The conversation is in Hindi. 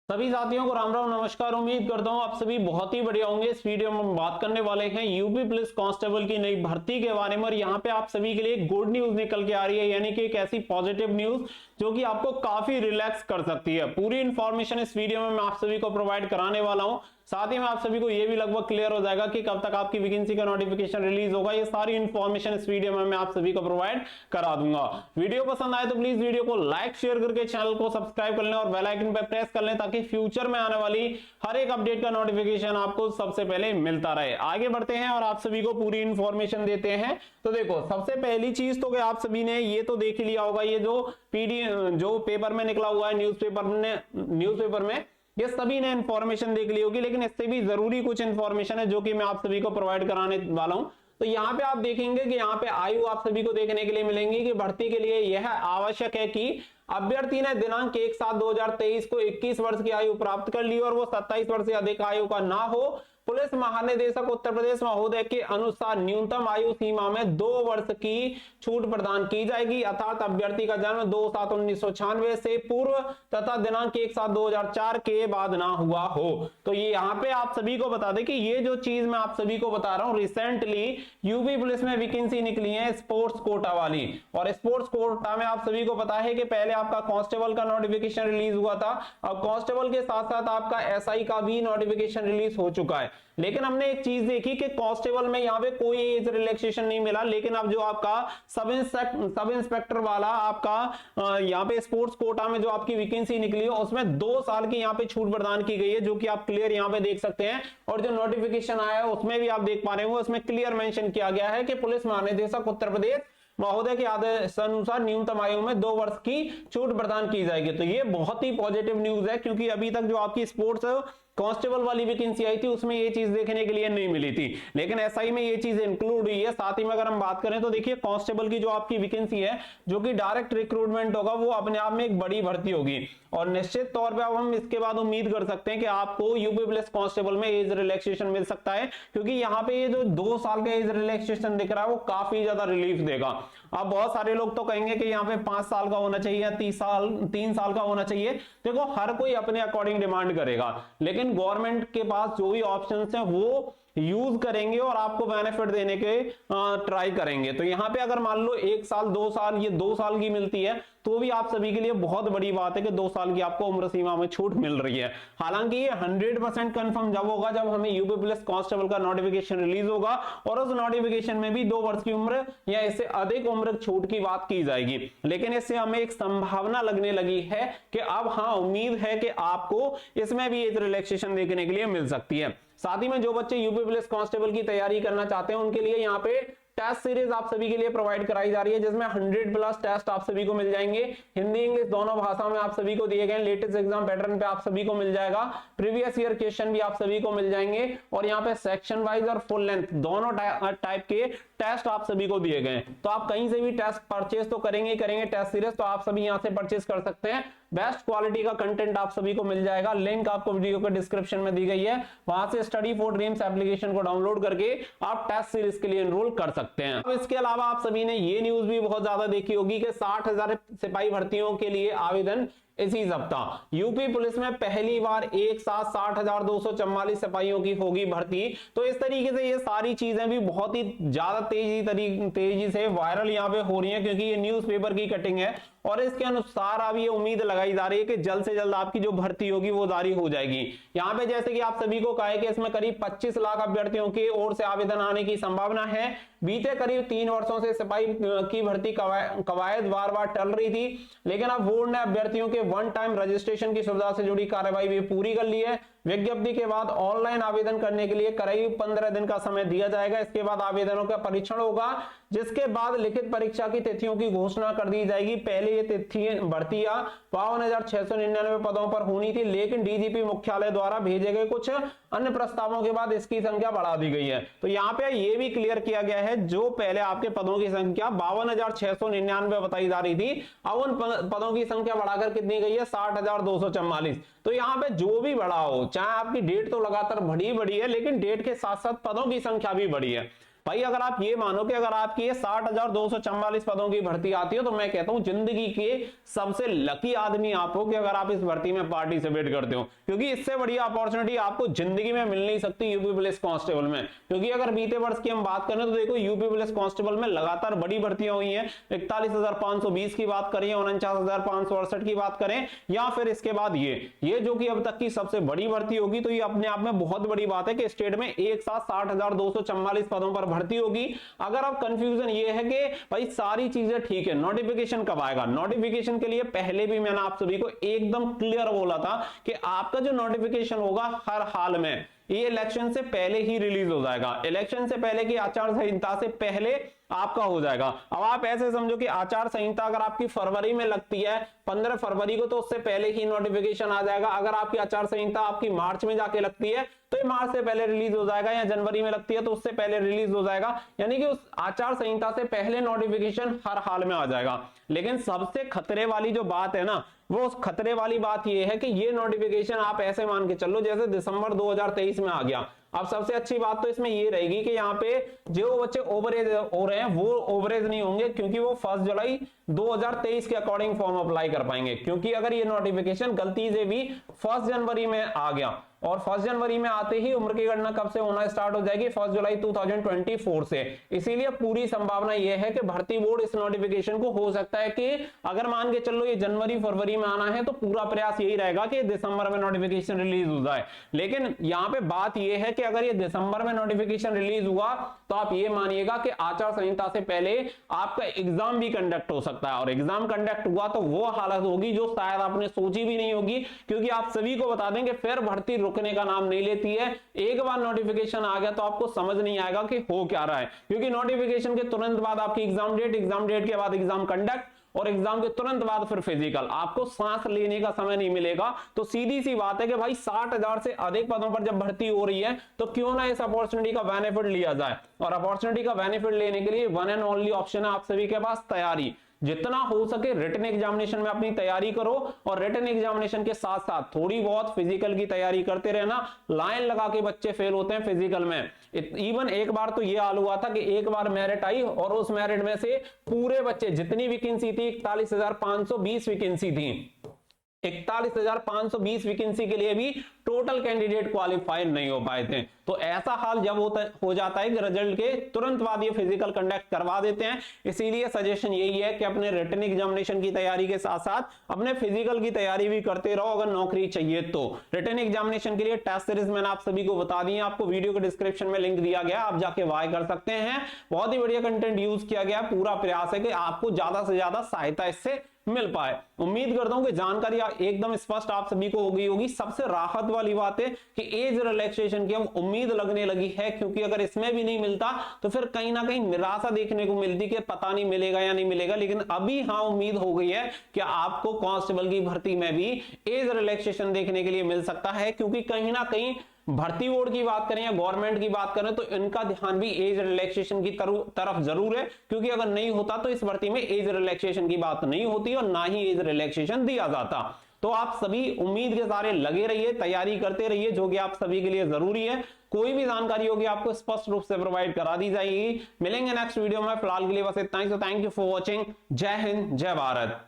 सभी साथियों को राम राम नमस्कार। उम्मीद करता हूं आप सभी बहुत ही बढ़िया होंगे। इस वीडियो में हम बात करने वाले हैं यूपी पुलिस कांस्टेबल की नई भर्ती के बारे में और यहां पे आप सभी के लिए गुड न्यूज निकल के आ रही है, यानी कि एक ऐसी पॉजिटिव न्यूज जो कि आपको काफी रिलैक्स कर सकती है। पूरी इंफॉर्मेशन इस वीडियो में मैं आप सभी को प्रोवाइड कराने वाला हूं। साथ ही में आप सभी को यह भी लगभग क्लियर हो जाएगा कि कब तक आपकी वैकेंसी का नोटिफिकेशन रिलीज होगा। ये सारी इंफॉर्मेशन इस वीडियो में मैं आप सभी को प्रोवाइड करा दूंगा। वीडियो पसंद आए तो प्लीज वीडियो को लाइक शेयर करके चैनल को सब्सक्राइब कर लें और बेल आइकन पर प्रेस कर लें ताकि फ्यूचर में आने वाली हर एक अपडेट का नोटिफिकेशन आपको सबसे पहले मिलता रहे। आगे बढ़ते हैं और आप सभी को पूरी इंफॉर्मेशन देते हैं। तो देखो, सबसे पहली चीज तो आप सभी ने ये तो देख लिया होगा, ये जो पेपर में निकला हुआ है न्यूज़पेपर में ये सभी ने इंफॉर्मेशन देख ली होगी, लेकिन इससे भी जरूरी कुछ इंफॉर्मेशन है जो कि मैं आप सभी को प्रोवाइड कराने वाला हूं। तो यहाँ पे आप देखेंगे कि यहाँ पे आयु आप सभी को देखने के लिए मिलेंगी कि भर्ती के लिए यह आवश्यक है कि अभ्यर्थी ने दिनांक 1/7/2023 को 21 वर्ष की आयु प्राप्त कर ली और वो 27 वर्ष से अधिक आयु का ना हो। पुलिस महानिदेशक उत्तर प्रदेश महोदय के अनुसार न्यूनतम आयु सीमा में 2 वर्ष की छूट प्रदान की जाएगी, अर्थात अभ्यर्थी का जन्म 2/7/1996 से पूर्व तथा दिनांक 1/7/2004 के बाद ना हुआ हो। तो ये यहाँ पे आप सभी को बता दें कि ये जो चीज मैं आप सभी को बता रहा हूं, रिसेंटली यूपी पुलिस में वैकेंसी निकली है स्पोर्ट्स कोटा वाली, और स्पोर्ट्स कोटा में आप सभी को पता है कि पहले आपका कांस्टेबल का नोटिफिकेशन रिलीज हुआ था। अब कांस्टेबल के साथ साथ आपका एसआई का भी नोटिफिकेशन रिलीज हो चुका है, लेकिन हमने एक चीज देखी कि कांस्टेबल में यहाँ पे कोई एज रिलैक्सेशन नहीं मिला, लेकिन अब जो आपका सब इंस्पेक्टर वाला आपका यहाँ पे स्पोर्ट्स कोटा में जो आपकी वैकेंसी निकली है उसमें 2 साल की यहाँ पे छूट प्रदान की गई है, जो कि आप क्लियर यहाँ पे देख सकते हैं। और जो नोटिफिकेशन आया है उसमें भी आप देख पा रहे होंगे, उसमें क्लियर मेंशन किया गया है कि पुलिस महानिदेशक उत्तर प्रदेश महोदय के आदेश अनुसार न्यूनतम आयु में 2 वर्ष की छूट प्रदान की जाएगी। तो ये बहुत ही पॉजिटिव न्यूज है, क्योंकि अभी तक जो आपकी स्पोर्ट्स कांस्टेबल वाली वैकेंसी आई थी उसमें ये चीज देखने के लिए नहीं मिली थी, लेकिन एसआई में ये चीज इंक्लूड हुई है। साथ ही में अगर हम बात करें तो देखिए, कांस्टेबल की जो आपकी वैकेंसी है जो कि डायरेक्ट रिक्रूटमेंट होगा, वो अपने आप में एक बड़ी भर्ती होगी और निश्चित तौर पे अब हम इसके बाद उम्मीद कर सकते हैं कि आपको यूपी पुलिस कांस्टेबल में एज रिलैक्सेशन मिल सकता है, क्योंकि यहाँ पे ये जो 2 साल का एज रिलैक्सेशन दिख रहा है वो काफी ज्यादा रिलीफ देगा। अब बहुत सारे लोग तो कहेंगे कि यहाँ पे 5 साल का होना चाहिए या 3 साल का होना चाहिए। देखो, हर कोई अपने अकॉर्डिंग डिमांड करेगा, लेकिन गवर्नमेंट के पास जो भी ऑप्शंस हैं वो यूज करेंगे और आपको बेनिफिट देने के ट्राई करेंगे। तो यहाँ पे अगर मान लो 1 साल 2 साल ये 2 साल की मिलती है तो भी आप सभी के लिए बहुत बड़ी बात है कि 2 साल की आपको उम्र सीमा में छूट मिल रही है। हालांकि ये 100% कंफर्म जब होगा जब हमें यूपी पुलिस कांस्टेबल का नोटिफिकेशन रिलीज होगा और उस नोटिफिकेशन में भी 2 वर्ष की उम्र या इससे अधिक उम्र छूट की बात की जाएगी। लेकिन इससे हमें एक संभावना लगने लगी है कि अब हाँ, उम्मीद है कि आपको इसमें भी एज रिलैक्सेशन देखने के लिए मिल सकती है। साथ ही में जो बच्चे यूपी पुलिस कांस्टेबल की तैयारी करना चाहते हैं उनके लिए यहाँ पे टेस्ट सीरीज आप सभी के लिए प्रोवाइड कराई जा रही है, जिसमें 100+ टेस्ट आप सभी को मिल जाएंगे। हिंदी इंग्लिश दोनों भाषाओं में आप सभी को दिए गए लेटेस्ट एग्जाम पैटर्न पे आप सभी को मिल जाएगा। प्रीवियस ईयर क्वेश्चन भी आप सभी को मिल जाएंगे और यहाँ पे सेक्शन वाइज और फुल लेंथ दोनों टाइप के टेस्ट आप सभी को दिए गए। तो आप कहीं से भी टेस्ट परचेज तो करेंगे टेस्ट सीरीज, तो आप सभी यहाँ से परचेज कर सकते हैं। बेस्ट क्वालिटी का कंटेंट आप सभी को मिल जाएगा। लिंक आपको वीडियो के डिस्क्रिप्शन में दी गई है, वहां से स्टडी फॉर ड्रीम्स एप्लीकेशन को डाउनलोड करके आप टेस्ट सीरीज के लिए एनरोल कर सकते हैं। अब इसके अलावा आप सभी ने ये न्यूज भी बहुत ज्यादा देखी होगी कि 60,000 सिपाही भर्तियों के लिए आवेदन इसी सप्ताह। यूपी पुलिस में पहली बार एक साथ 60,244 सिपाहियों की होगी भर्ती। तो इस तरीके से ये सारी चीजें भी बहुत ही ज्यादा तेजी से वायरल यहाँ पे हो रही हैं, क्योंकि ये न्यूज़पेपर की कटिंग है और इसके अनुसार अब ये उम्मीद लगाई जा रही है कि जल्द से जल्द आपकी जो भर्ती होगी वो जारी हो जाएगी। यहाँ पे जैसे कि आप सभी को कहा है कि इसमें करीब 25 लाख अभ्यर्थियों की ओर से आवेदन आने की संभावना है। बीते करीब 3 वर्षों से सिपाही की भर्ती कवायद बार बार टल रही थी, लेकिन अब बोर्ड ने अभ्यर्थियों के 1 टाइम रजिस्ट्रेशन की सुविधा से जुड़ी कार्रवाई भी पूरी कर ली है। विज्ञप्ति के बाद ऑनलाइन आवेदन करने के लिए करीब 15 दिन का समय दिया जाएगा। इसके बाद आवेदनों का परीक्षण होगा, जिसके बाद लिखित परीक्षा की तिथियों की घोषणा कर दी जाएगी। पहले ये तिथि भर्तियां 52,699 पदों पर होनी थी, लेकिन डीजीपी मुख्यालय द्वारा भेजे गए कुछ अन्य प्रस्तावों के बाद इसकी संख्या बढ़ा दी गई है। तो यहाँ पे ये भी क्लियर किया गया है, जो पहले आपके पदों की संख्या 52,699 बताई जा रही थी, अब उन पदों की संख्या बढ़ाकर कितनी गई है 60,244। तो यहाँ पे जो भी बढ़ा हो, चाहे आपकी डेट तो लगातार बढ़ी है, लेकिन डेट के साथ साथ पदों की संख्या भी बढ़ी है। भाई अगर आप ये मानो कि अगर आपकी ये 60,244 पदों की भर्ती आती है तो मैं कहता हूं जिंदगी के सबसे लकी आदमी आप हो कि अगर आप इस भर्ती में पार्टिसिपेट करते हो, क्योंकि इससे बड़ी अपॉर्चुनिटी आपको जिंदगी में मिल नहीं सकती यूपी पुलिस कांस्टेबल में। क्योंकि अगर बीते वर्ष की हम बात करें तो देखो यूपी पुलिस कांस्टेबल में लगातार बड़ी भर्तियां हुई हैं। 41,520 की बात करें, 49,568 की बात करें, या फिर इसके बाद ये जो कि अब तक की सबसे बड़ी भर्ती होगी, तो ये अपने आप में बहुत बड़ी बात है कि स्टेट में एक साथ 60,244 पदों पर भर्ती होगी। अगर अब कंफ्यूजन ये है कि भाई सारी चीजें ठीक है, नोटिफिकेशन कब आएगा? नोटिफिकेशन के लिए पहले भी मैंने आप सभी को एकदम क्लियर बोला था कि आपका जो नोटिफिकेशन होगा हर हाल में ये इलेक्शन से पहले ही रिलीज हो जाएगा। इलेक्शन से पहले की आचार संहिता से पहले आपका हो जाएगा। अब आप ऐसे समझो कि आचार संहिता अगर आपकी फरवरी में लगती है 15 फरवरी को, तो उससे पहले ही नोटिफिकेशन आ जाएगा। अगर आपकी आचार संहिता आपकी मार्च में जाके लगती है तो ये मार्च से पहले रिलीज हो जाएगा, या जनवरी में लगती है तो उससे पहले रिलीज हो जाएगा। यानी कि उस आचार संहिता से पहले नोटिफिकेशन हर हाल में आ जाएगा। लेकिन सबसे खतरे वाली जो बात है ना, वो उस खतरे वाली बात ये है कि ये नोटिफिकेशन आप ऐसे मान के चलो जैसे दिसंबर 2023 में आ गया। अब सबसे अच्छी बात तो इसमें ये रहेगी कि यहाँ पे जो बच्चे ओवरेज हो रहे हैं वो ओवरेज नहीं होंगे, क्योंकि वो 1 जुलाई 2023 के अकॉर्डिंग फॉर्म अप्लाई कर पाएंगे। क्योंकि अगर ये नोटिफिकेशन गलती से भी 1 जनवरी में आ गया, और 1 जनवरी में आते ही उम्र की गणना कब से होना स्टार्ट हो जाएगी? 1 जुलाई 2024 से। इसीलिए पूरी संभावना यह है कि भर्ती बोर्ड इस नोटिफिकेशन को हो सकता है कि अगर मान के चलो ये जनवरी फरवरी में आना है तो पूरा प्रयास यही रहेगा कि दिसंबर में नोटिफिकेशन रिलीज हो जाए। लेकिन यहाँ पे बात यह है कि अगर ये दिसंबर में नोटिफिकेशन रिलीज हुआ तो आप ये मानिएगा कि आचार संहिता से पहले आपका एग्जाम भी कंडक्ट हो सकता है, और एग्जाम कंडक्ट हुआ तो वो हालत होगी जो शायद आपने सोची भी नहीं होगी। क्योंकि आप सभी को बता दें कि फिर भर्ती रुकने का नाम नहीं लेती है। एक बार नोटिफिकेशन आ गया तो आपको समझ नहीं आएगा कि हो क्या रहा है, क्योंकि नोटिफिकेशन के तुरंत बाद आपकी एग्जाम डेट के बाद एग्जाम कंडक्ट, और एग्जाम के तुरंत बाद फिर फिजिकल। आपको सांस लेने का समय नहीं मिलेगा। तो सीधी सी बात है कि भाई 60,000 से अधिक पदों पर जब भर्ती हो रही है तो क्यों ना इस अपॉर्चुनिटी का बेनिफिट लिया जाए। और अपॉर्चुनिटी का बेनिफिट लेने के लिए वन एंड ओनली ऑप्शन है आप सभी के पास तैयारी। जितना हो सके रिटन एग्जामिनेशन में अपनी तैयारी करो, और रिटन एग्जामिनेशन के साथ साथ थोड़ी बहुत फिजिकल की तैयारी करते रहना। लाइन लगा के बच्चे फेल होते हैं फिजिकल में। इवन एक बार तो ये हाल हुआ था कि एक बार मेरिट आई और उस मेरिट में से पूरे बच्चे, जितनी वैकेंसी थी 41,520 वैकेंसी थी, 41,520 वैकेंसी के लिए भी टोटल कैंडिडेट क्वालिफाइड नहीं हो पाए थे। तो ऐसा हाल जब हो जाता है कि रिजल्ट के तुरंत बाद ये फिजिकल कंडक्ट करवा देते हैं। इसीलिए सजेशन यही है कि अपने रिटन एग्जामिनेशन की तैयारी के साथ साथ अपने फिजिकल की तैयारी भी करते रहो अगर नौकरी चाहिए तो। रिटन एग्जामिनेशन के लिए टेस्ट सीरीज मैंने आप सभी को बता दी है, आपको वीडियो के डिस्क्रिप्शन में लिंक दिया गया, आप जाके वाई कर सकते हैं। बहुत ही बढ़िया कंटेंट यूज किया गया। पूरा प्रयास है कि आपको ज्यादा से ज्यादा सहायता इससे मिल पाए। उम्मीद करता हूं कि जानकारी एकदम स्पष्ट आप सभी को हो गई होगी। सबसे राहत वाली बात है कि एज रिलैक्सेशन की अब उम्मीद लगने लगी है, क्योंकि अगर इसमें भी नहीं मिलता तो फिर कहीं ना कहीं निराशा देखने को मिलती कि पता नहीं मिलेगा या नहीं मिलेगा। लेकिन अभी हाँ उम्मीद हो गई है कि आपको कांस्टेबल की भर्ती में भी एज रिलैक्सेशन देखने के लिए मिल सकता है, क्योंकि कहीं ना कहीं भर्ती बोर्ड की बात करें या गवर्नमेंट की बात करें तो इनका ध्यान भी एज रिलैक्सेशन की तरफ जरूर है। क्योंकि अगर नहीं होता तो इस भर्ती में एज रिलैक्सेशन की बात नहीं होती और ना ही एज रिलैक्सेशन दिया जाता। तो आप सभी उम्मीद के सारे लगे रहिए, तैयारी करते रहिए, जो कि आप सभी के लिए जरूरी है। कोई भी जानकारी होगी आपको स्पष्ट रूप से प्रोवाइड करा दी जाएगी। मिलेंगे नेक्स्ट वीडियो में, फिलहाल के लिए बस इतना ही। तो थैंक यू फॉर वॉचिंग। जय हिंद, जय भारत।